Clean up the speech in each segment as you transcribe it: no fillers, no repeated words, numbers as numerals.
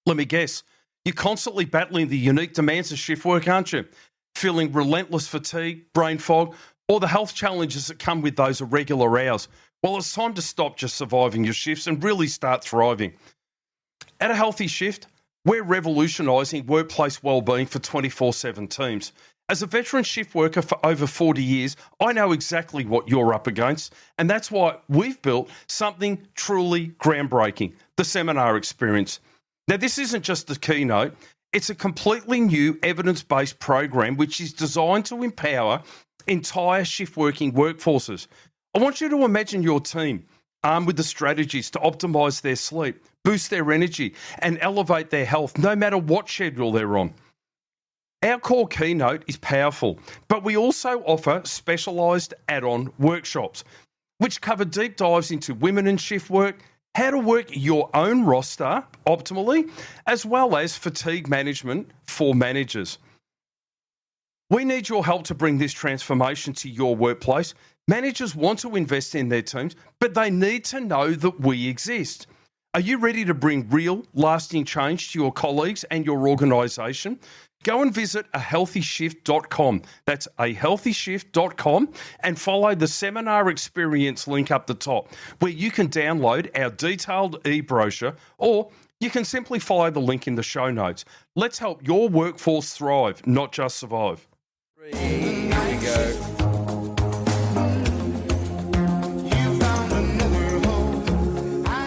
Let me guess, you're constantly battling the unique demands of shift work, aren't you? Feeling relentless fatigue, brain fog, or the health challenges that come with those irregular hours. Well, it's time to stop just surviving your shifts and really start thriving. At A Healthy Shift, we're revolutionising workplace wellbeing for 24/7 teams. As a veteran shift worker for over 40 years, I know exactly what you're up against, and that's why we've built something truly groundbreaking, the seminar experience. Now, this isn't just a keynote, it's a completely new evidence-based program which is designed to empower entire shift-working workforces. I want you to imagine your team armed with the strategies to optimise their sleep, boost their energy, and elevate their health, no matter what schedule they're on. Our core keynote is powerful, but we also offer specialised add-on workshops, which cover deep dives into women in shift work, how to work your own roster optimally, as well as fatigue management for managers. We need your help to bring this transformation to your workplace. Managers want to invest in their teams, but they need to know that we exist. Are you ready to bring real, lasting change to your colleagues and your organisation? Go and visit ahealthyshift.com. That's ahealthyshift.com and follow the seminar experience link up the top, where you can download our detailed e-brochure, or you can simply follow the link in the show notes. Let's help your workforce thrive, not just survive. Here we go.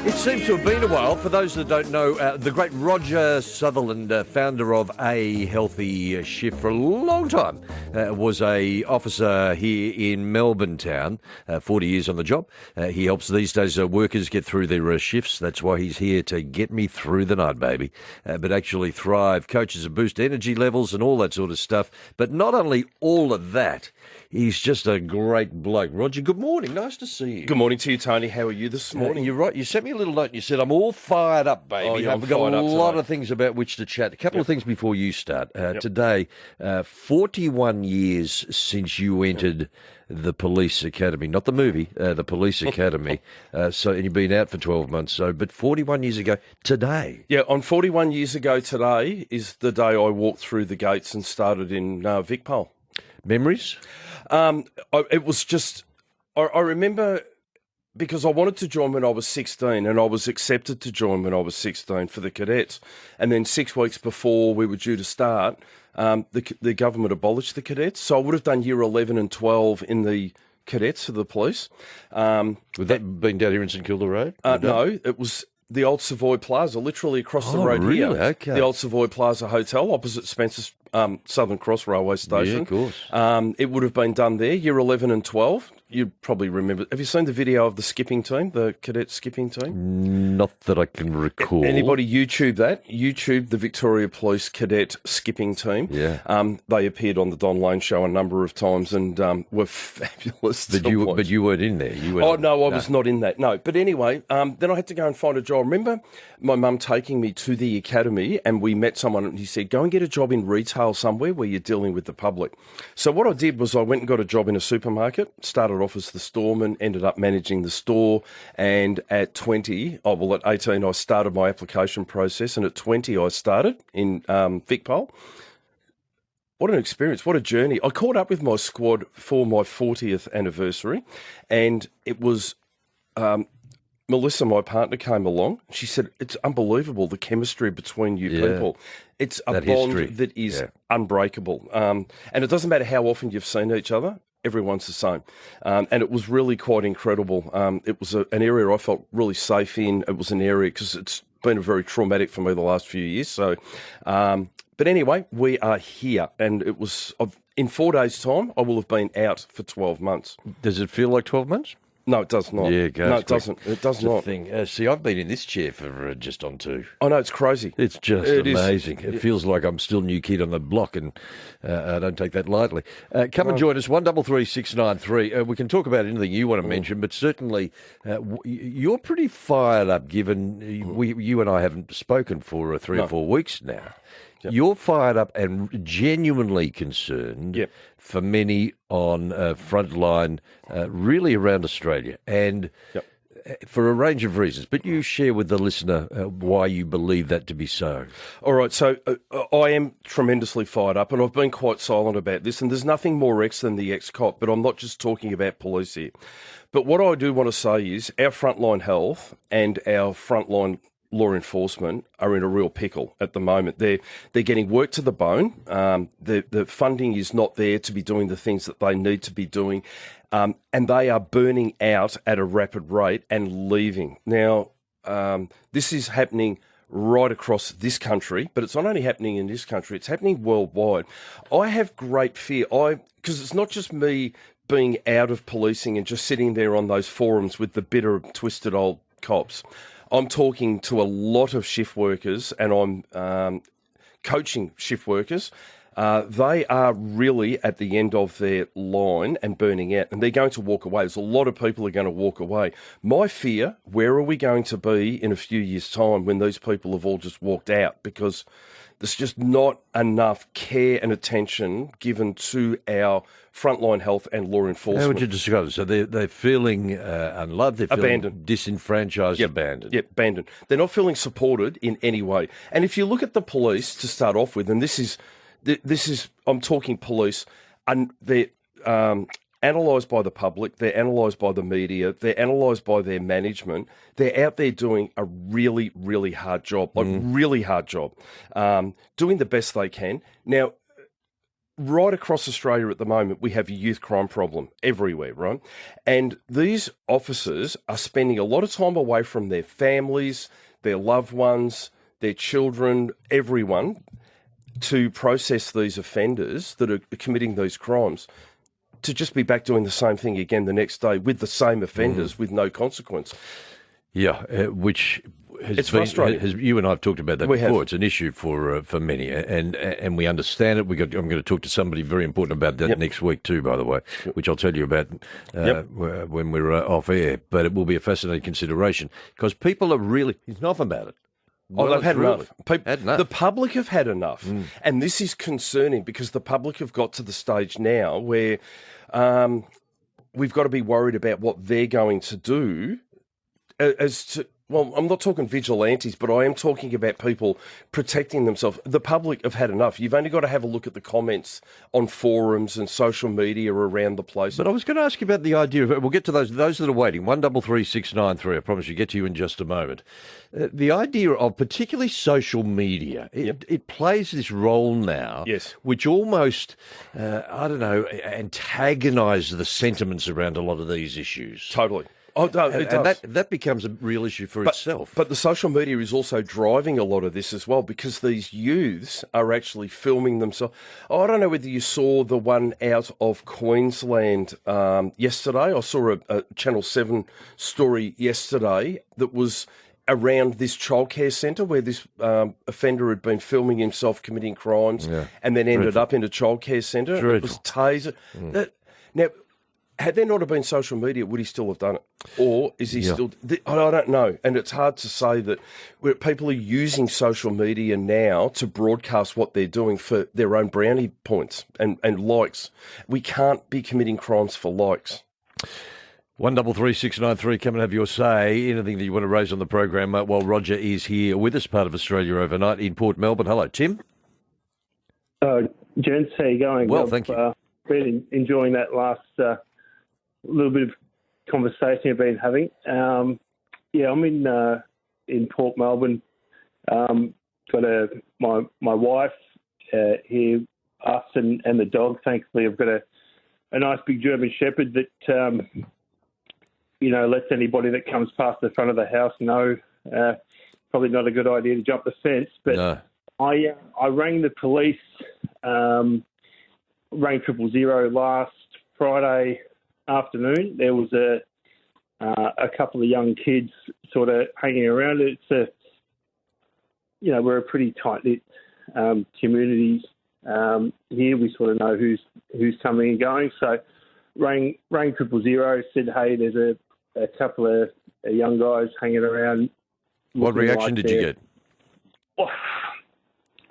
It seems to have been a while. For those that don't know, the great Roger Sutherland, founder of A Healthy Shift for a long time, was a officer here in Melbourne town, 40 years on the job. He helps these days workers get through their shifts. That's why he's here to get me through the night, baby. But actually thrive, coaches and boost energy levels and all that sort of stuff. But not only all of that, he's just a great bloke. Roger, good morning. Nice to see you. Good morning to you, Tony. How are you this morning? You're right. You sent me a little note and you said, I'm all fired up, baby. Oh, yeah, I've got a lot of things about which to chat. A couple of things before you start. Today, 41 years since you entered the police academy, not the movie, the police academy. And you've been out for 12 months. But 41 years ago today. Yeah, on 41 years ago today is the day I walked through the gates and started in Vicpol. Memories? It was just, I remember, because I wanted to join when I was 16 and I was accepted to join when I was 16 for the cadets. And then 6 weeks before we were due to start, the government abolished the cadets. So I would have done year 11 and 12 in the cadets for the police. Would that been down here in St Kilda Road? No, it was the old Savoy Plaza, literally across the road really? here. Okay. The old Savoy Plaza Hotel opposite Spencer's Southern Cross Railway Station. Yeah, of course. It would have been done there, year 11 and 12. You'd probably remember. Have you seen the video of the skipping team, the cadet skipping team? Not that I can recall. Anybody YouTube that? YouTube the Victoria Police cadet skipping team. Yeah. They appeared on the Don Lane show a number of times and were fabulous. But you weren't in there. I was not in that. No. But anyway, then I had to go and find a job. Remember my mum taking me to the academy and we met someone and he said, go and get a job in retail somewhere where you're dealing with the public. So what I did was I went and got a job in a supermarket, started off as the storeman, ended up managing the store, and at 18 I started my application process, and at 20 I started in Vicpol. What an experience, what a journey. I caught up with my squad for my 40th anniversary, and it was Melissa, my partner, came along. She said, it's unbelievable, the chemistry between you people. It's a bond that is unbreakable. And it doesn't matter how often you've seen each other, everyone's the same. And it was really quite incredible. It was an area I felt really safe in. It was an area, because it's been very traumatic for me the last few years. So, but anyway, we are here. And it was, in 4 days' time, I will have been out for 12 months. Does it feel like 12 months? No, it does not. Yeah, it goes no, it doesn't. It does not. See, I've been in this chair for just on 2. I know, it's crazy. It's just amazing. It feels like I'm still new kid on the block, and I don't take that lightly. Come and join us, 133693. We can talk about anything you want to mention, but certainly you're pretty fired up, given you and I haven't spoken for 3 or 4 weeks now. Yep. You're fired up and genuinely concerned for many on Frontline, really around Australia. And for a range of reasons, but you share with the listener why you believe that to be so. All right, so I am tremendously fired up, and I've been quite silent about this, and there's nothing more ex than the ex-cop, but I'm not just talking about police here. But what I do want to say is our frontline health and our frontline law enforcement are in a real pickle at the moment. They're getting worked to the bone. The funding is not there to be doing the things that they need to be doing, and they are burning out at a rapid rate and leaving. Now, this is happening right across this country, but it's not only happening in this country, it's happening worldwide. I have great fear, because it's not just me being out of policing and just sitting there on those forums with the bitter, twisted old cops. I'm talking to a lot of shift workers, and I'm coaching shift workers. They are really at the end of their line and burning out, and they're going to walk away. There's a lot of people who are going to walk away. My fear, where are we going to be in a few years' time when these people have all just walked out? Because there's just not enough care and attention given to our frontline health and law enforcement. How would you describe it? So they're feeling unloved, they're feeling abandoned, disenfranchised, abandoned. Yep, abandoned. They're not feeling supported in any way. And if you look at the police to start off with, and this is I'm talking police, and they're analysed by the public, they're analysed by the media, they're analysed by their management. They're out there doing a really, really hard job, really hard job, doing the best they can. Now, right across Australia at the moment, we have a youth crime problem everywhere, right? And these officers are spending a lot of time away from their families, their loved ones, their children, everyone, to process these offenders that are committing these crimes, to just be back doing the same thing again the next day with the same offenders with no consequence. Yeah, which it's frustrating. You and I have talked about that before. Have. It's an issue for many, and we understand it. I'm going to talk to somebody very important about that next week too, by the way, which I'll tell you about when we're off air. But it will be a fascinating consideration because people are really enough about it. They've had enough. The public have had enough. And this is concerning because the public have got to the stage now where we've got to be worried about what they're going to do well, I'm not talking vigilantes, but I am talking about people protecting themselves. The public have had enough. You've only got to have a look at the comments on forums and social media around the place. But I was going to ask you about the idea of, we'll get to those that are waiting, 133693, I promise you, get to you in just a moment. The idea of particularly social media, it plays this role now, which almost, antagonise the sentiments around a lot of these issues. Totally. Oh, no, it does. And that becomes a real issue for itself. But the social media is also driving a lot of this as well, because these youths are actually filming themselves. I don't know whether you saw the one out of Queensland yesterday. I saw a Channel 7 story yesterday that was around this childcare centre where this offender had been filming himself committing crimes and then ended up in a childcare centre. It was tasered. Now, had there not have been social media, would he still have done it? Or is he still... I don't know. And it's hard to say that people are using social media now to broadcast what they're doing for their own brownie points and likes. We can't be committing crimes for likes. 133693, come and have your say. Anything that you want to raise on the program while Roger is here with us, part of Australia Overnight in Port Melbourne. Hello, Tim. Gents, how you going? Well, thank you. Been enjoying that last... little bit of conversation I've been having. I'm in Port Melbourne. Got my wife here, us and the dog. Thankfully, I've got a nice big German Shepherd that lets anybody that comes past the front of the house know. Probably not a good idea to jump the fence, but no. I rang the police, rang 000 last Friday afternoon. There was a couple of young kids sort of hanging around. It's we're a pretty tight-knit community here. We sort of know who's coming and going. So rang 000, said, hey, there's a couple of young guys hanging around. What reaction did you get? Well,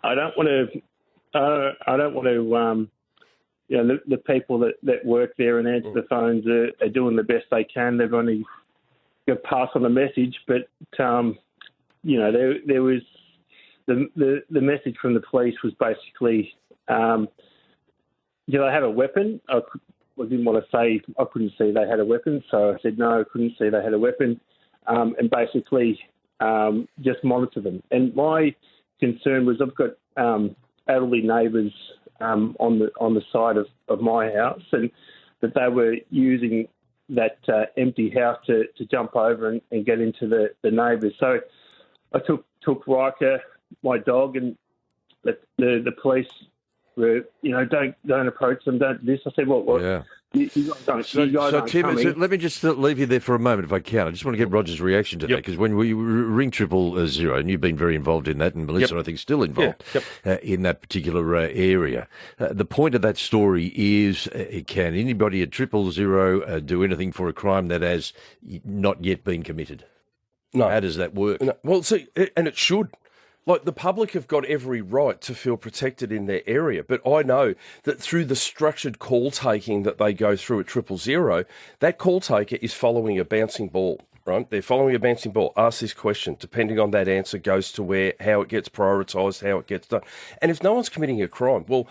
I don't want to. The people that work there and answer the phones are doing the best they can. They've only pass on the message, but there was the message from the police was basically, did I have a weapon? I didn't want to say I couldn't see they had a weapon, so I said no, I couldn't see they had a weapon, and basically just monitor them. And my concern was I've got elderly neighbours on the side of my house, and that they were using that empty house to jump over and get into the neighbours. So I took Riker, my dog, and the police were, don't approach them, don't this. I said, well, Yeah. You guys don't. So, you guys aren't Tim, coming. let me just leave you there for a moment, if I can. I just want to get Roger's reaction to that, because when we ring 000, and you've been very involved in that, and Melissa, I think, still involved in that particular area. The point of that story is, can anybody at 000 do anything for a crime that has not yet been committed? No. How does that work? No. Well, see, and it should. Like, the public have got every right to feel protected in their area, but I know that through the structured call taking that they go through at 000, that call taker is following a bouncing ball, right? They're following a bouncing ball. Ask this question. Depending on that answer goes to where, how it gets prioritised, how it gets done. And if no one's committing a crime, well,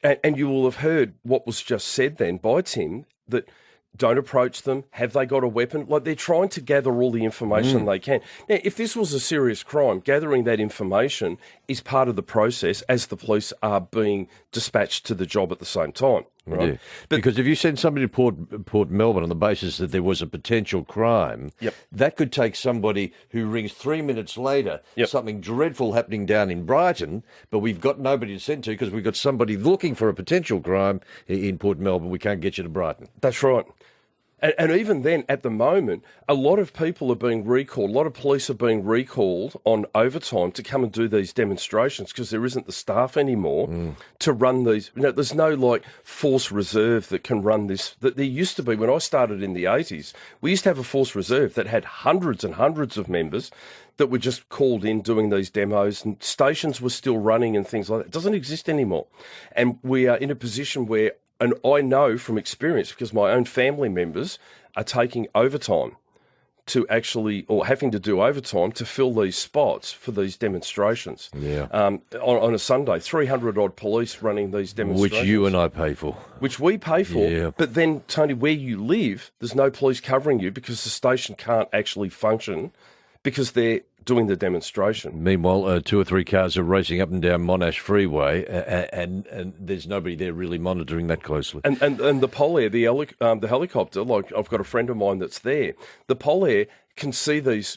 and you will have heard what was just said then by Tim, that don't approach them. Have they got a weapon? Like, they're trying to gather all the information they can. Now, if this was a serious crime, gathering that information is part of the process as the police are being dispatched to the job at the same time. Right? Yeah. Because if you send somebody to Port Melbourne on the basis that there was a potential crime, that could take somebody who rings 3 minutes later, something dreadful happening down in Brighton, but we've got nobody to send to because we've got somebody looking for a potential crime in Port Melbourne. We can't get you to Brighton. That's right. And even then, at the moment, a lot of people are being recalled. A lot of police are being recalled on overtime to come and do these demonstrations because there isn't the staff anymore to run these. There's no force reserve that can run this. That there used to be when I started in the 80s. We used to have a force reserve that had hundreds and hundreds of members that were just called in doing these demos, and stations were still running and things like that. It doesn't exist anymore, and we are in a position where. And I know from experience, because my own family members are taking overtime to actually, or having to do overtime to fill these spots for these demonstrations. Yeah. On a Sunday, 300-odd police running these demonstrations. Which you and I pay for. Which we pay for. Yeah. But then, Tony, where you live, there's no police covering you because the station can't actually function because they're doing the demonstration. Meanwhile, 2 or 3 cars are racing up and down Monash Freeway, and there's nobody there really monitoring that closely. And the Polair, the helicopter, like I've got a friend of mine that's there. The Polair can see these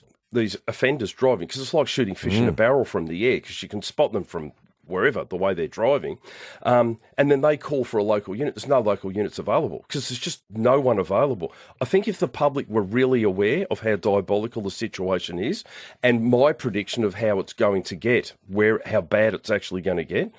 offenders driving because it's like shooting fish in a barrel from the air because you can spot them from wherever, the way they're driving. And then they call for a local unit. There's no local units available because there's just no one available. I think if the public were really aware of how diabolical the situation is and my prediction of how it's going to get, how bad it's actually going to get,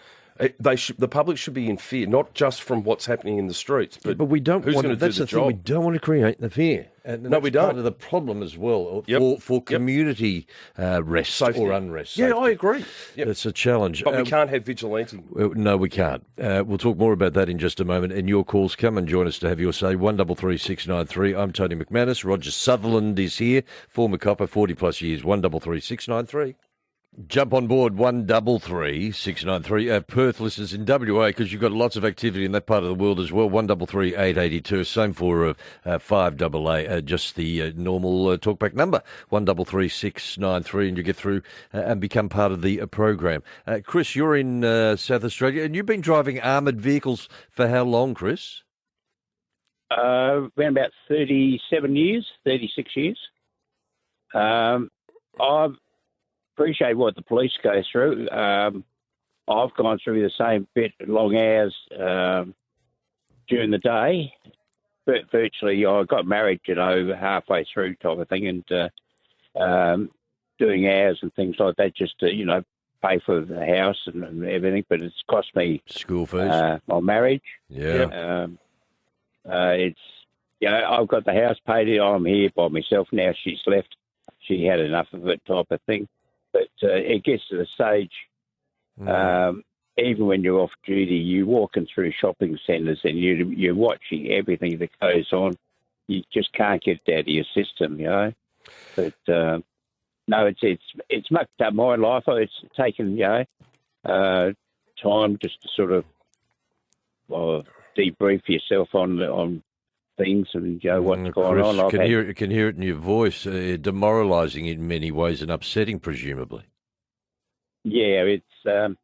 the public should be in fear, not just from what's happening in the streets, but we don't who's want going to do that's the the thing, job. we don't want to create the fear. And No, we don't. Part of the problem as well for community rest Safety. or unrest. Yeah, safety. I agree. It's a challenge. But we can't have vigilante. No, we can't. We'll talk more about that in just a moment. And your calls, come and join us to have your say. 133693. I'm Tony McManus. Roger Sutherland is here, former copper, 40 plus years. 133693. Jump on board 133693. Perth listeners in WA, because you've got lots of activity in that part of the world as well. 133882. Same for 5AA. Just the normal talkback number 133693, and you get through and become part of the program. Chris, you're in South Australia, and you've been driving armoured vehicles for how long, Chris? Around about 37 years, 36 years. I've appreciate what the police go through. I've gone through the same bit, long hours during the day, but virtually I got married, halfway through type of thing, and doing hours and things like that just to, pay for the house and everything. But it's cost me school fees, my marriage. Yeah. I've got the house paid. I'm here by myself now. She's left. She had enough of it type of thing. But it gets to the stage, even when you're off duty, you're walking through shopping centres and you're watching everything that goes on. You just can't get it out of your system, But no, it's mucked up my life. It's taken time just to sort of debrief yourself on things and what's going Chris, on. Can hear it in your voice. Demoralising in many ways and upsetting, presumably. Yeah, it's I'm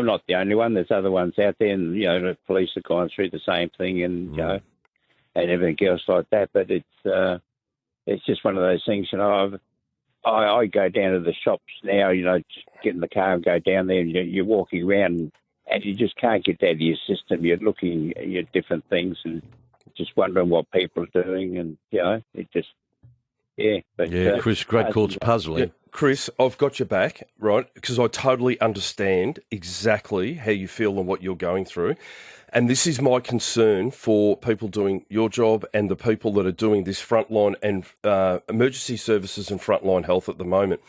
not the only one. There's other ones out there, and the police are going through the same thing, and and everything else like that. But it's just one of those things. I go down to the shops now. Just get in the car and go down there, and you're walking around, and you just can't get that out of your system. You're looking at different things and just wondering what people are doing, and it just But, Chris, great call. It's puzzling. Yeah, Chris, I've got your back, right? Because I totally understand exactly how you feel and what you're going through. And this is my concern for people doing your job and the people that are doing this frontline and emergency services and frontline health at the moment.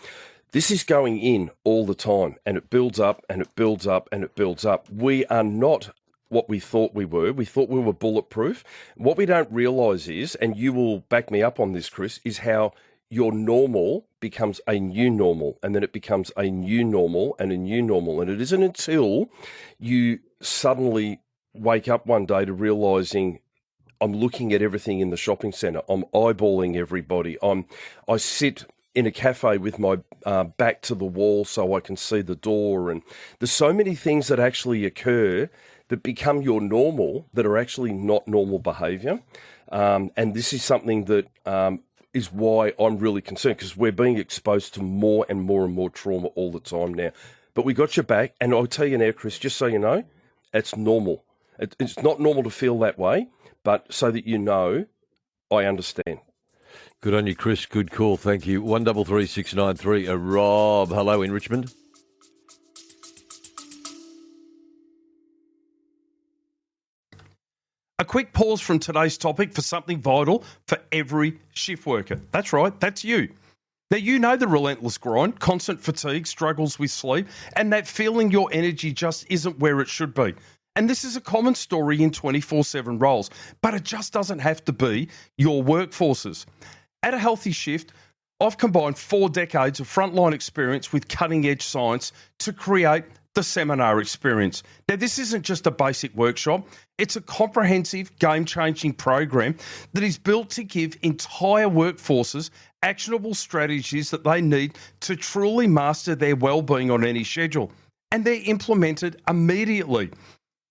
This is going in all the time, and it builds up and it builds up and it builds up. We are not what we thought we were. We thought we were bulletproof. What we don't realise is, and you will back me up on this, Chris, is how your normal becomes a new normal, and then it becomes a new normal and a new normal. And it isn't until you suddenly wake up one day to realising, I'm looking at everything in the shopping centre, I'm eyeballing everybody, I sit in a cafe with my back to the wall so I can see the door, and there's so many things that actually occur that become your normal that are actually not normal behaviour. And this is something that is why I'm really concerned, because we're being exposed to more and more and more trauma all the time now. But we got your back, and I'll tell you now, Chris, just so you know, it's normal. It's not normal to feel that way, but so that you know, I understand. Good on you, Chris. Good call. Thank you. 133693. Rob, hello in Richmond. A quick pause from today's topic for something vital for every shift worker. That's right, that's you. Now, you know the relentless grind, constant fatigue, struggles with sleep, and that feeling your energy just isn't where it should be. And this is a common story in 24/7 roles, but it just doesn't have to be your workforces. At A Healthy Shift, I've combined 4 decades of frontline experience with cutting-edge science to create the seminar experience. Now, this isn't just a basic workshop. It's a comprehensive, game-changing program that is built to give entire workforces actionable strategies that they need to truly master their well-being on any schedule. And they're implemented immediately.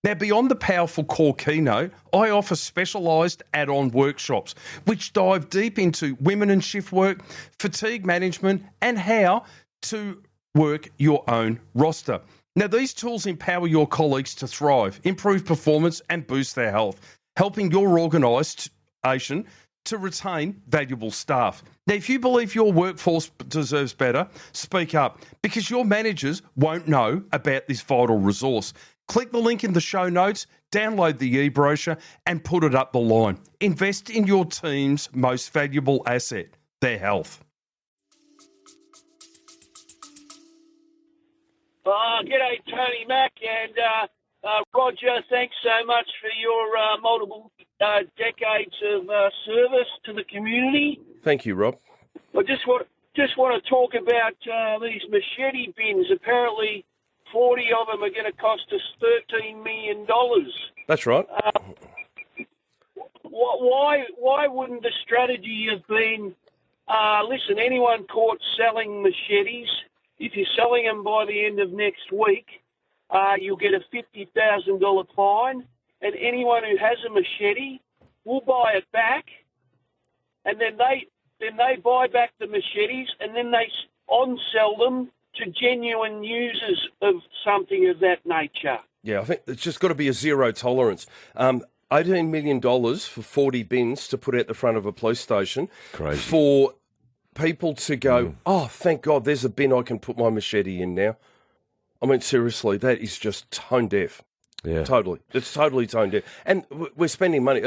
Now, beyond the powerful core keynote, I offer specialised add-on workshops which dive deep into women and shift work, fatigue management, and how to work your own roster. Now, these tools empower your colleagues to thrive, improve performance, and boost their health, helping your organisation to retain valuable staff. Now, if you believe your workforce deserves better, speak up, because your managers won't know about this vital resource. Click the link in the show notes, download the e-brochure, and put it up the line. Invest in your team's most valuable asset, their health. G'day, Tony Mack and Roger. Thanks so much for your multiple decades of service to the community. Thank you, Rob. I just want to talk about these machete bins. Apparently, 40 of them are going to cost us $13 million. That's right. Why wouldn't the strategy have been, listen, anyone caught selling machetes, if you're selling them by the end of next week, you'll get a $50,000 fine, and anyone who has a machete will buy it back, and then they buy back the machetes, and then they on-sell them to genuine users of something of that nature. Yeah, I think it's just got to be a zero tolerance. $18 million for 40 bins to put out the front of a police station. Crazy. For people to go, oh, thank God, there's a bin I can put my machete in now. I mean, seriously, that is just tone deaf. Yeah. Totally. It's totally tone deaf. And we're spending money.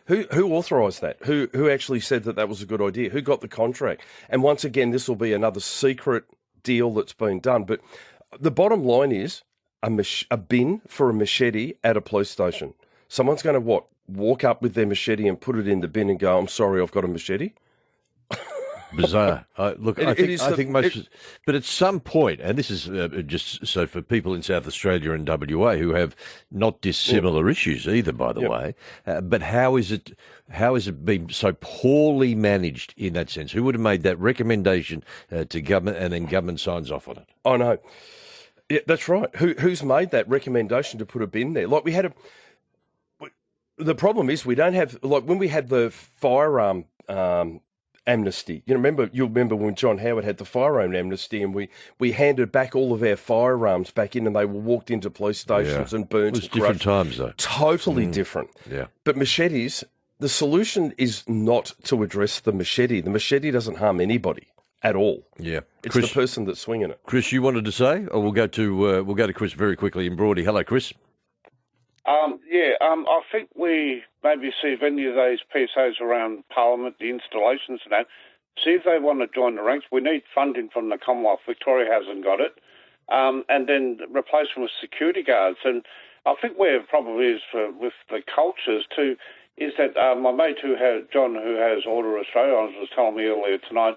Who authorised that? Who actually said that was a good idea? Who got the contract? And once again, this will be another secret deal that's being done. But the bottom line is a bin for a machete at a police station. Someone's going to, walk up with their machete and put it in the bin and go, I'm sorry, I've got a machete? bizarre. I think most, but at some point, and this is just so for people in South Australia and WA who have not dissimilar issues either, by the way. But how is it been so poorly managed in that sense? Who would have made that recommendation to government, and then government signs off on it? I know. Yeah, that's right. Who's made that recommendation to put a bin there? Like we had the problem is we don't have, like when we had the firearm amnesty. You'll remember when John Howard had the firearm amnesty, and we handed back all of our firearms back in, and they were walked into police stations and burnt. It was different times, though. Totally different. Yeah. But machetes, the solution is not to address the machete. The machete doesn't harm anybody at all. Yeah. It's Chris, the person that's swinging it. Chris, you wanted to say, or we'll go to Chris very quickly in Broady. Hello, Chris. I think we maybe see if any of those PSOs around Parliament, the installations and that, see if they want to join the ranks. We need funding from the Commonwealth. Victoria hasn't got it. And then replace them with security guards. And I think where it probably is with the cultures too, is that my mate John, who has Order Australia, was telling me earlier tonight,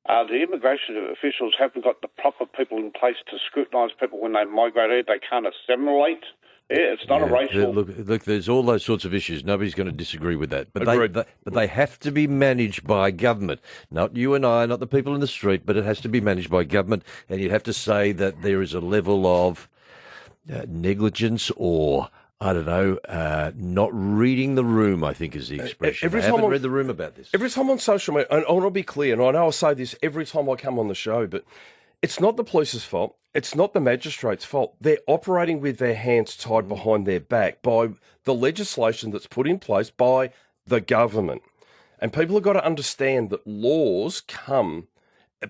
the immigration officials haven't got the proper people in place to scrutinise people when they migrate here. They can't assimilate. Yeah, it's not a racial... Look, there's all those sorts of issues. Nobody's going to disagree with that. But they have to be managed by government. Not you and I, not the people in the street, but it has to be managed by government. And you have to say that there is a level of negligence or, I don't know, not reading the room, I think is the expression. I haven't read the room about this. Every time on social media, and I want to be clear, and I know I say this every time I come on the show, but it's not the police's fault. It's not the magistrate's fault. They're operating with their hands tied behind their back by the legislation that's put in place by the government. And people have got to understand that laws come,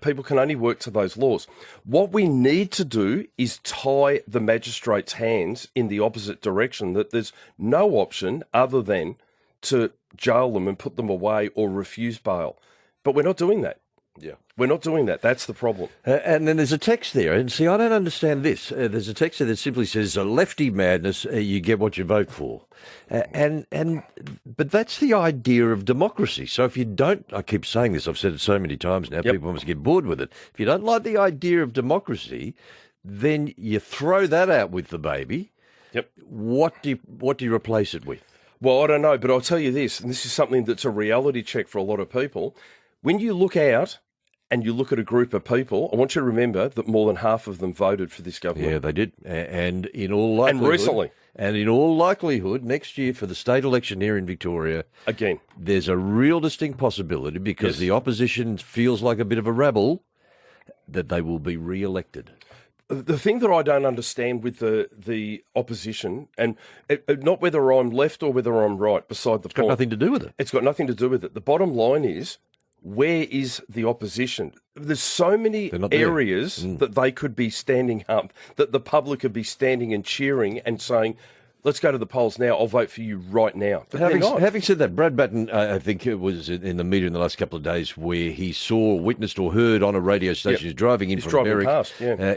people can only work to those laws. What we need to do is tie the magistrate's hands in the opposite direction, that there's no option other than to jail them and put them away or refuse bail. But we're not doing that. Yeah. We're not doing that. That's the problem. And then there's a text there. And see, I don't understand this. There's a text there that simply says, lefty madness, you get what you vote for. But that's the idea of democracy. So if you don't, I keep saying this, I've said it so many times now, people must get bored with it. If you don't like the idea of democracy, then you throw that out with the baby. Yep. What do you replace it with? Well, I don't know, but I'll tell you this, and this is something that's a reality check for a lot of people. When you look out and you look at a group of people, I want you to remember that more than half of them voted for this government. Yeah, they did. And in all likelihood... And recently. And in all likelihood, next year for the state election here in Victoria... Again. There's a real distinct possibility, because the opposition feels like a bit of a rebel, that they will be re-elected. The thing that I don't understand with the opposition, and not whether I'm left or whether I'm right, beside the point. It's got nothing to do with it. It's got nothing to do with it. The bottom line is, where is the opposition? There's so many areas that they could be standing up, that the public could be standing and cheering and saying, let's go to the polls now, I'll vote for you right now. But having said that, Brad Batten, I think it was in the media in the last couple of days where he saw, witnessed or heard on a radio station, he's driving in from Berwick,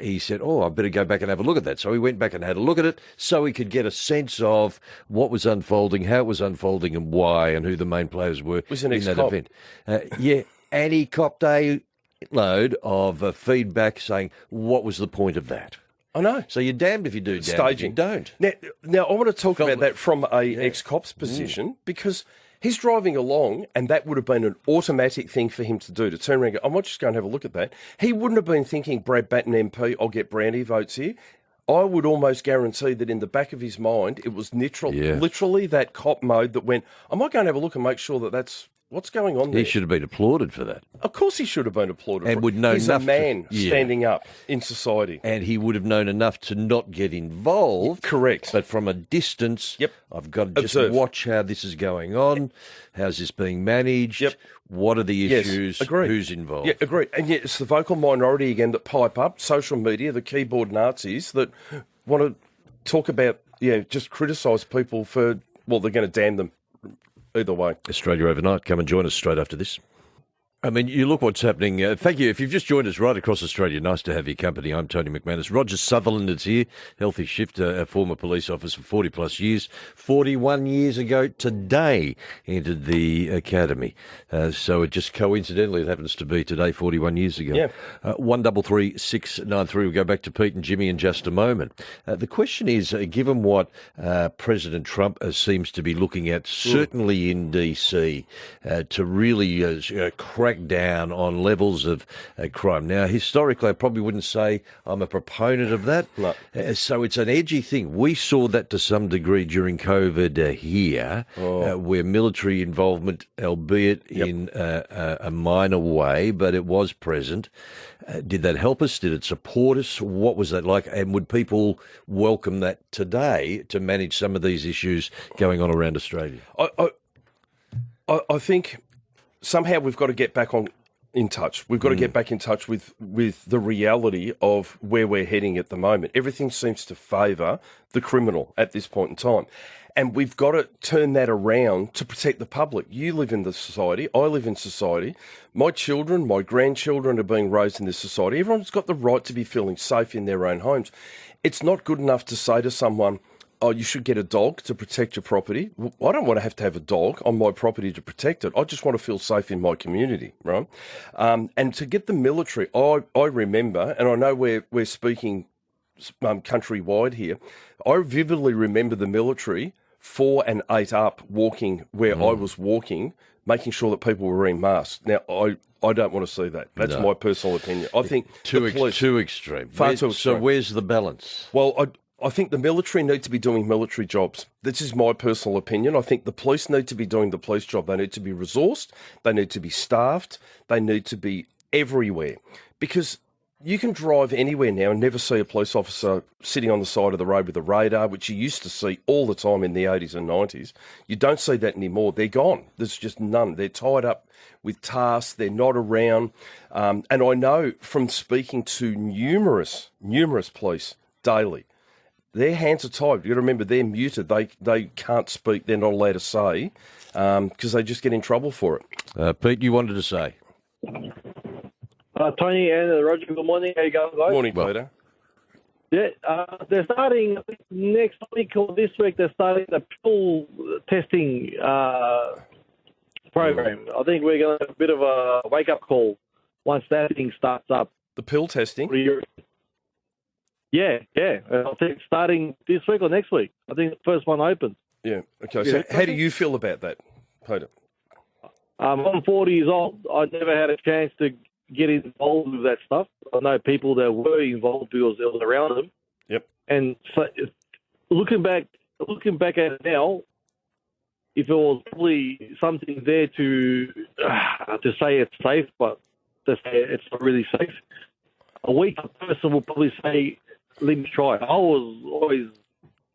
he said, I better go back and have a look at that. So he went back and had a look at it so he could get a sense of what was unfolding, how it was unfolding and why, and who the main players were in that event. And he copped a load of feedback saying, what was the point of that? I know. So you're damned if you do, damned if you don't. Now I want to talk about that from a ex-cop's position, because he's driving along and that would have been an automatic thing for him to do, to turn around and go, I might just go and have a look at that. He wouldn't have been thinking, Brad Batten MP, I'll get brownie votes here. I would almost guarantee that in the back of his mind, it was literally that cop mode that went, I might go and have a look and make sure that that's what's going on there. He should have been applauded for that. Of course he should have been applauded and for would know He's enough a man standing up in society. And he would have known enough to not get involved. Correct. But from a distance, I've got to just watch how this is going on. How's this being managed? What are the issues? Agreed. Who's involved? Yeah, agreed. And yet it's the vocal minority again that pipe up, social media, the keyboard Nazis that want to talk about, just criticise people for, well, they're going to damn them either way. Australia Overnight. Come and join us straight after this. I mean, you look what's happening. Thank you. If you've just joined us right across Australia, nice to have your company. I'm Tony McManus. Roger Sutherland is here, healthy shift, a former police officer for 40 plus years. 41 years ago today entered the academy. So it just coincidentally, it happens to be today, 41 years ago. Yeah. 133693. We'll go back to Pete and Jimmy in just a moment. The question is, given what President Trump seems to be looking at, certainly in DC, to really crack down on levels of crime. Now, historically, I probably wouldn't say I'm a proponent of that. No. So it's an edgy thing. We saw that to some degree during COVID here, where military involvement, albeit in a minor way, but it was present. Did that help us? Did it support us? What was that like? And would people welcome that today to manage some of these issues going on around Australia? I think somehow we've got to get back in touch. We've got to get back in touch with the reality of where we're heading at the moment. Everything seems to favour the criminal at this point in time. And we've got to turn that around to protect the public. You live in the society. I live in society. My children, my grandchildren are being raised in this society. Everyone's got the right to be feeling safe in their own homes. It's not good enough to say to someone, oh, you should get a dog to protect your property. I don't want to have a dog on my property to protect it. I just want to feel safe in my community, right? And to get the military, I remember, and I know we're speaking countrywide here, I vividly remember the military 4 and 8 up walking where I was walking, making sure that people were wearing masks. Now, I don't want to see that. That's my personal opinion. I think too extreme. Far too extreme. So where's the balance? Well, I think the military need to be doing military jobs. This is my personal opinion. I think the police need to be doing the police job. They need to be resourced. They need to be staffed. They need to be everywhere. Because you can drive anywhere now and never see a police officer sitting on the side of the road with a radar, which you used to see all the time in the 80s and 90s. You don't see that anymore. They're gone. There's just none. They're tied up with tasks. They're not around. And I know from speaking to numerous police daily, their hands are tied. You've got to remember, they're muted. They can't speak. They're not allowed to say because they just get in trouble for it. Pete, you wanted to say? Tony and Roger, good morning. How you going, guys? Morning, Peter. Yeah, they're starting next week or this week. They're starting the pill testing program. I think we're going to have a bit of a wake-up call once that thing starts up. The pill testing? Yeah. I think starting this week or next week. I think the first one opens. Yeah. Okay. So how do you feel about that, Peter? I'm 40 years old. I never had a chance to get involved with that stuff. I know people that were involved because it was around them. Yep. And so, looking back at it now, if it was probably something there to say it's safe, but to say it's not really safe, a weak person will probably say, "Let me try." I was always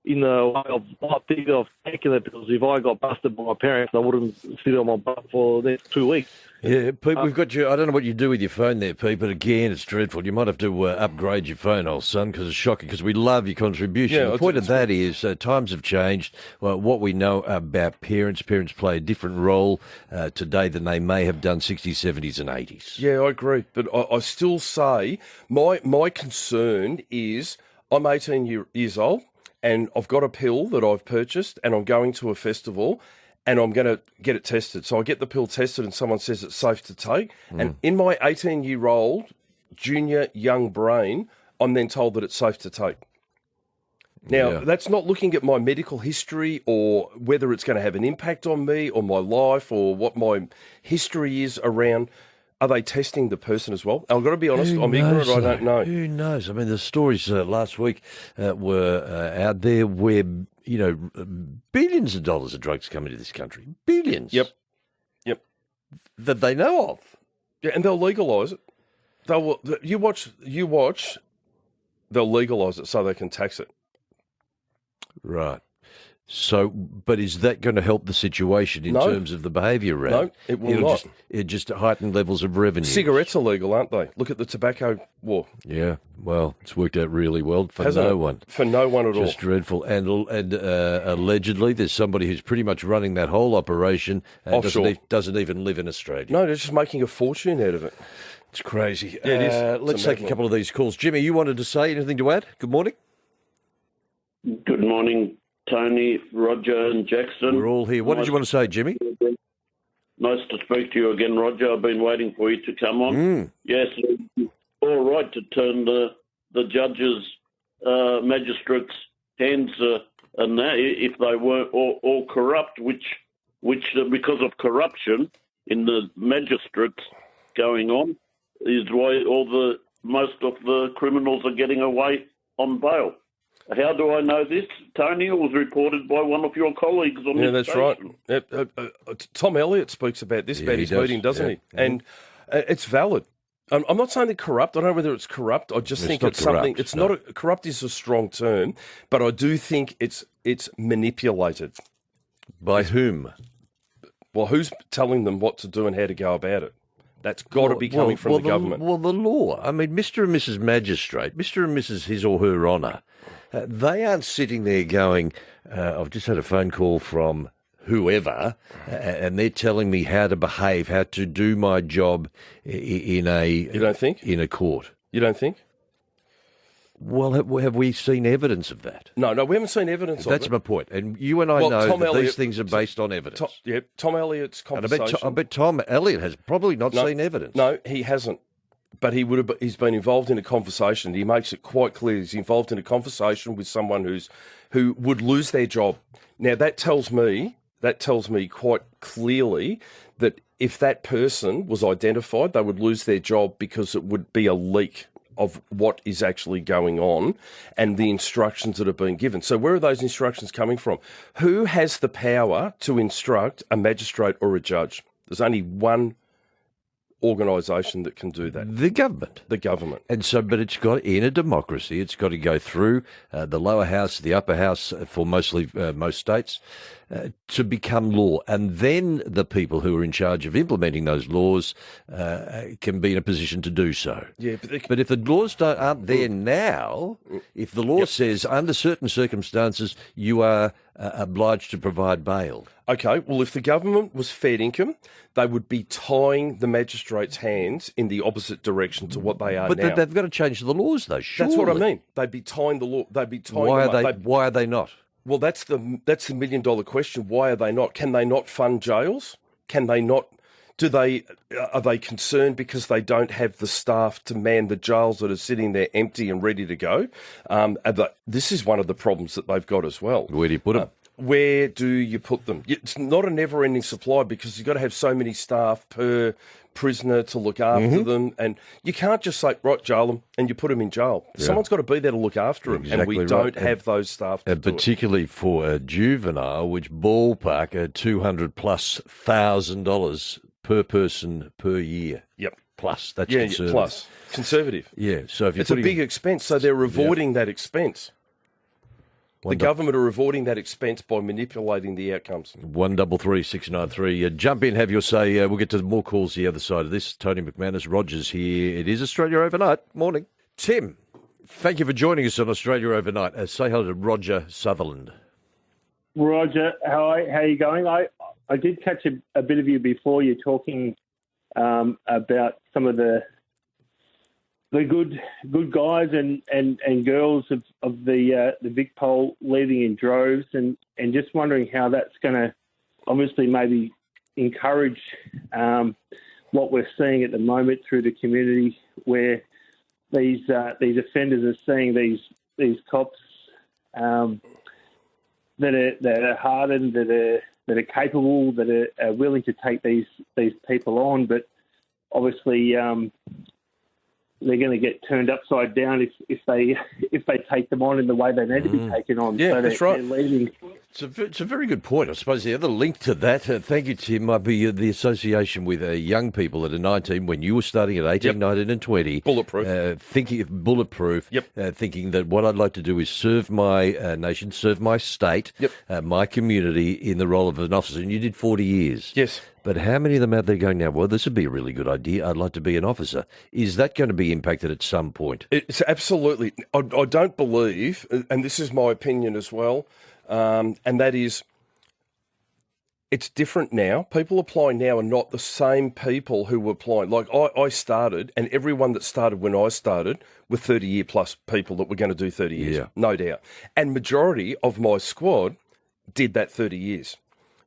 in the way of not thinking of taking it because if I got busted by my parents, I wouldn't sit on my butt for the next 2 weeks. Yeah, Pete, we've got you. I don't know what you do with your phone there, Pete, but again, it's dreadful. You might have to upgrade your phone, old son, because it's shocking, because we love your contribution. Yeah, the point of that is times have changed. Well, what we know about parents play a different role today than they may have done 60s, 70s and 80s. Yeah, I agree. But I still say my concern is I'm 18 years old and I've got a pill that I've purchased and I'm going to a festival and I'm going to get it tested. So I get the pill tested and someone says it's safe to take. And in my 18-year-old junior young brain, I'm then told that it's safe to take. Now, that's not looking at my medical history or whether it's going to have an impact on me or my life or what my history is around. Are they testing the person as well? I've got to be honest, I'm ignorant, I don't know. Who knows? I mean, the stories last week were out there where, billions of dollars of drugs come into this country. Billions. Yep. That they know of. Yeah, and they'll legalise it. You watch, they'll legalise it so they can tax it. Right. So, but is that going to help the situation in terms of the behaviour around? No, it will not. It just heighten levels of revenue. Cigarettes are legal, aren't they? Look at the tobacco war. Yeah, well, it's worked out really well for Hasn't no it? one. For no one at all. Just dreadful. And allegedly, there's somebody who's pretty much running that whole operation and Offshore. doesn't even live in Australia. No, they're just making a fortune out of it. It's crazy. Yeah, it is. Let's take a couple of these calls. Jimmy, you wanted to say anything to add? Good morning. Good morning, Tony, Roger, and Jackson. We're all here. What did you want to say, Jimmy? Nice to speak to you again, Roger. I've been waiting for you to come on. Yes, all right to turn the judges, magistrates' hands and that if they were all corrupt, which because of corruption in the magistrates going on is why most of the criminals are getting away on bail. How do I know this, Tony? It was reported by one of your colleagues on this station. That's right. Tom Elliott speaks about this, about his meeting, doesn't he? Yeah. And it's valid. I'm not saying they're corrupt. I don't know whether it's corrupt. I just think it's something. Corrupt, it's not corrupt is a strong term, but I do think it's manipulated. By whom? Well, who's telling them what to do and how to go about it? That's got to be coming from the government. Well, the law. I mean, Mr. and Mrs. Magistrate, Mr. and Mrs. His or Her Honour, they aren't sitting there going, I've just had a phone call from whoever, and they're telling me how to behave, how to do my job in a... You don't think? In a court. You don't think? Well, have we seen evidence of that? No, we haven't seen evidence of it. That's my point. And you and I know that these things are based on evidence. Tom Elliott's conversation... And I bet Tom Elliott has probably not seen evidence. No, he hasn't. But he's been involved in a conversation. He makes it quite clear he's involved in a conversation with someone who would lose their job. Now, that tells me quite clearly that if that person was identified, they would lose their job because it would be a leak of what is actually going on and the instructions that have been given. So where are those instructions coming from? Who has the power to instruct a magistrate or a judge? There's only one organisation that can do that. The government. The government. And so, but it's got, in a democracy, it's got to go through the lower house, the upper house for most states, to become law. And then the people who are in charge of implementing those laws can be in a position to do so. Yeah, but if the laws aren't there now, if the law says under certain circumstances you are obliged to provide bail. Okay, well, if the government was fed income, they would be tying the magistrates' hands in the opposite direction to what they are now. But they've got to change the laws, though, surely. That's what I mean. They'd be tying the law. They'd be tying Why are they not? Well, that's the $1 million question. Why are they not? Can they not fund jails? Can they not? Are they concerned because they don't have the staff to man the jails that are sitting there empty and ready to go? This is one of the problems that they've got as well. Where do you put them? Where do you put them? It's not a never-ending supply because you've got to have so many staff per prisoner to look after them, and you can't just say, right, jail them, and you put them in jail. Yeah. Someone's got to be there to look after them, and we don't have those staff to do it. Particularly for a juvenile, which ballpark $200,000+ per person per year. Yep. Plus, that's conservative. Plus. Conservative. Yeah, so if it's a big expense, so they're avoiding that expense. The government are avoiding that expense by manipulating the outcomes. 133 693. Jump in, have your say. We'll get to more calls the other side of this. Tony McManus, Rogers here. It is Australia Overnight. Morning. Tim, thank you for joining us on Australia Overnight. Say hello to Roger Sutherland. Roger, how are you going? I did catch a bit of you before. You're talking about some of the good guys and girls of the Vic poll leaving in droves, and just wondering how that's going to obviously maybe encourage what we're seeing at the moment through the community, where these offenders are seeing these cops that are hardened, that are capable, that are willing to take these people on, but obviously they're going to get turned upside down if they take them on in the way they need to be taken on. Yeah, so that's right. They're leaving It's a very good point. I suppose the other link to that, thank you, Tim, might be the association with young people that are 19 when you were starting at 18, 19 and 20. Bulletproof. Thinking that what I'd like to do is serve my nation, serve my state, my community in the role of an officer. And you did 40 years. Yes. But how many of them out there going now, well, this would be a really good idea. I'd like to be an officer. Is that going to be impacted at some point? It's absolutely. I don't believe, and this is my opinion as well, and that is, it's different now. People applying now are not the same people who were applying. Like I started, and everyone that started when I started were 30-year plus people that were going to do 30 years, no doubt. And majority of my squad did that 30 years.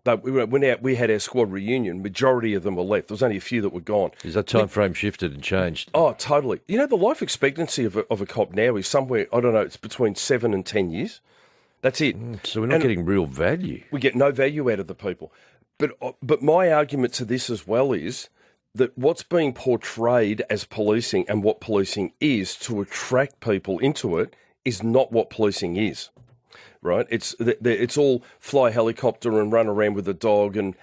But we had our squad reunion. Majority of them were left. There was only a few that were gone. Is that time frame shifted and changed? Oh, totally. You know, the life expectancy of a cop now is somewhere, I don't know, it's between 7 and 10 years. That's it. So we're not getting real value. We get no value out of the people. But my argument to this as well is that what's being portrayed as policing and what policing is to attract people into it is not what policing is. Right, it's all fly helicopter and run around with a dog and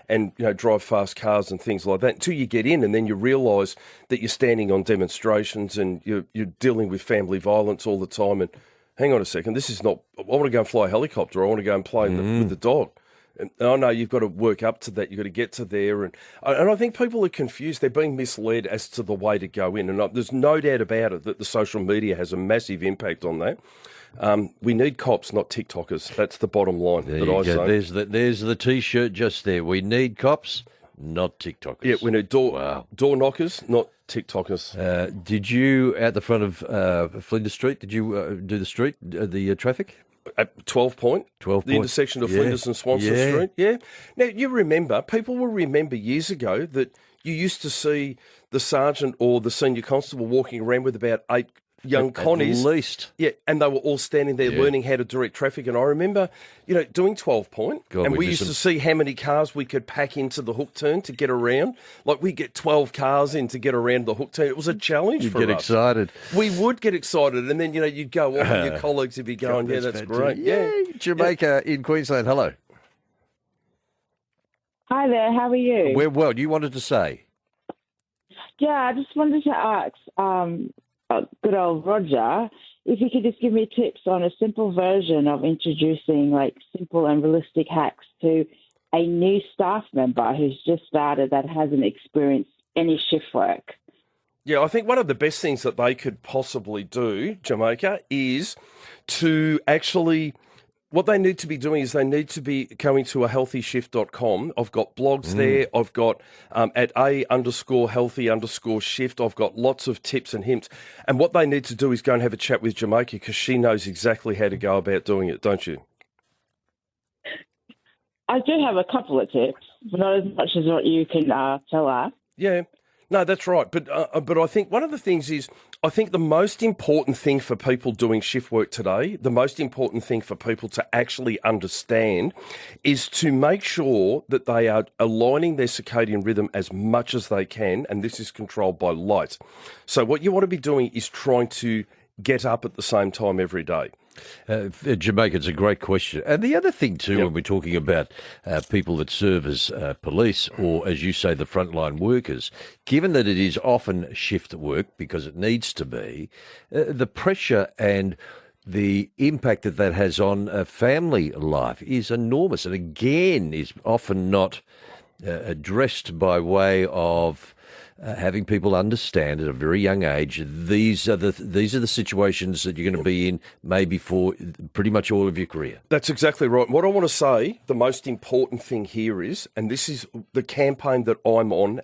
drive fast cars and things like that until you get in and then you realise that you're standing on demonstrations and you're dealing with family violence all the time. And hang on a second, this is not. I want to go and fly a helicopter. I want to go and play with the dog. And I know you've got to work up to that. You've got to get to there, and I think people are confused. They're being misled as to the way to go in, and there's no doubt about it that the social media has a massive impact on that. We need cops, not TikTokers. That's the bottom line that I say. There's the T-shirt just there. We need cops, not TikTokers. Yeah, we need door knockers, not TikTokers. Did you, at the front of Flinders Street, did you do the traffic? At 12 Point, the intersection of Flinders and Swanston Street. Yeah. Now, people will remember years ago that you used to see the sergeant or the senior constable walking around with about 8 young connies. At least. Yeah, and they were all standing there learning how to direct traffic. And I remember, doing 12 Point, and we used to see how many cars we could pack into the hook turn to get around. Like, we get 12 cars in to get around the hook turn. It was a challenge for us. You'd get excited. We would get excited, and then, you'd go off and your colleagues would be going, that's great. Yeah, Jamaica in Queensland, hello. Hi there, how are you? We're well. You wanted to say? Yeah, I just wanted to ask good old Roger if you could just give me tips on a simple version of introducing simple and realistic hacks to a new staff member who's just started that hasn't experienced any shift work. Yeah, I think one of the best things that they could possibly do, Jamaica, is to actually... What they need to be doing is they need to be going to ahealthyshift.com. I've got blogs there. I've got at a_healthy_shift. I've got lots of tips and hints. And what they need to do is go and have a chat with Jamaica because she knows exactly how to go about doing it, don't you? I do have a couple of tips, but not as much as what you can tell us. Yeah. No, that's right. But I think one of the things is, I think the most important thing for people doing shift work today, the most important thing for people to actually understand is to make sure that they are aligning their circadian rhythm as much as they can, and this is controlled by light. So what you want to be doing is trying to get up at the same time every day. Jamaica, it's a great question. And the other thing, too, when we're talking about people that serve as police or, as you say, the frontline workers, given that it is often shift work because it needs to be, the pressure and the impact that has on family life is enormous and, again, is often not addressed by way of having people understand at a very young age these are the situations that you're going to be in maybe for pretty much all of your career. That's exactly right. What I want to say, the most important thing here is, and this is the campaign that I'm on,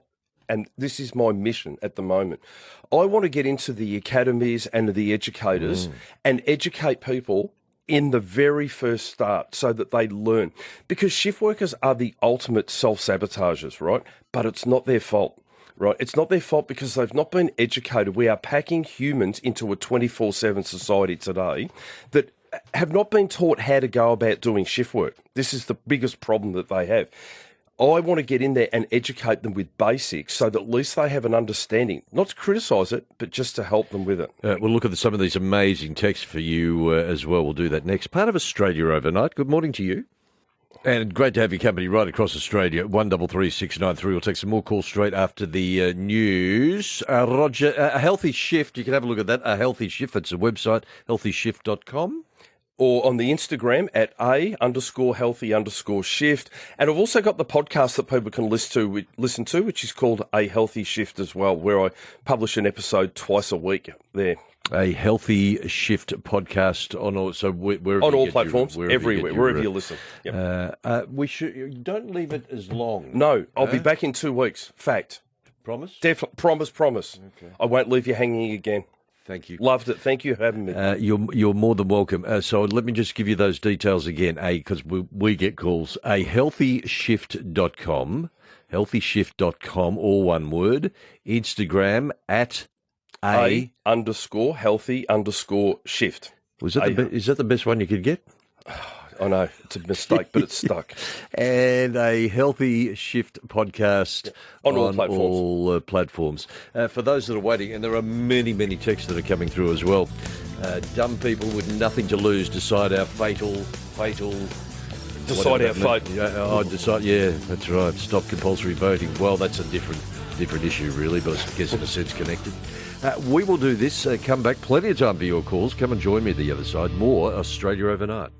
and this is my mission at the moment, I want to get into the academies and the educators and educate people in the very first start so that they learn. Because shift workers are the ultimate self-sabotagers, right? But it's not their fault. Right, it's not their fault because they've not been educated. We are packing humans into a 24/7 society today that have not been taught how to go about doing shift work. This is the biggest problem that they have. I want to get in there and educate them with basics so that at least they have an understanding, not to criticise it, but just to help them with it. We'll look at some of these amazing texts for you as well. We'll do that next. Part of Australia overnight. Good morning to you. And great to have your company right across Australia. 133693. We'll take some more calls straight after the news. Roger, A Healthy Shift, you can have a look at that. A Healthy Shift, it's a website, healthyshift.com. Or on the Instagram at _healthy_shift. And I've also got the podcast that people can listen to, which is called A Healthy Shift as well, where I publish an episode twice a week there. A Healthy Shift podcast on all, so wherever on you all get platforms, everywhere, wherever you listen. Yep. Don't leave it as long. No, I'll be back in 2 weeks. Fact. Promise? Promise. Okay. I won't leave you hanging again. Thank you. Loved it. Thank you for having me. You're more than welcome. So let me just give you those details again, because we get calls. Healthyshift.com, healthyshift.com, all one word. Instagram at _healthy_shift. Is that the best one you could get? I know, it's a mistake, but it's stuck. And A Healthy Shift podcast on all platforms. For those that are waiting, and there are many, many texts that are coming through as well. Dumb people with nothing to lose decide our fatal. Decide our fate. Yeah, that's right. Stop compulsory voting. Well, that's a different issue, really, but I guess in a sense connected. We will do this. Come back. Plenty of time for your calls. Come and join me at the other side. More Australia Overnight.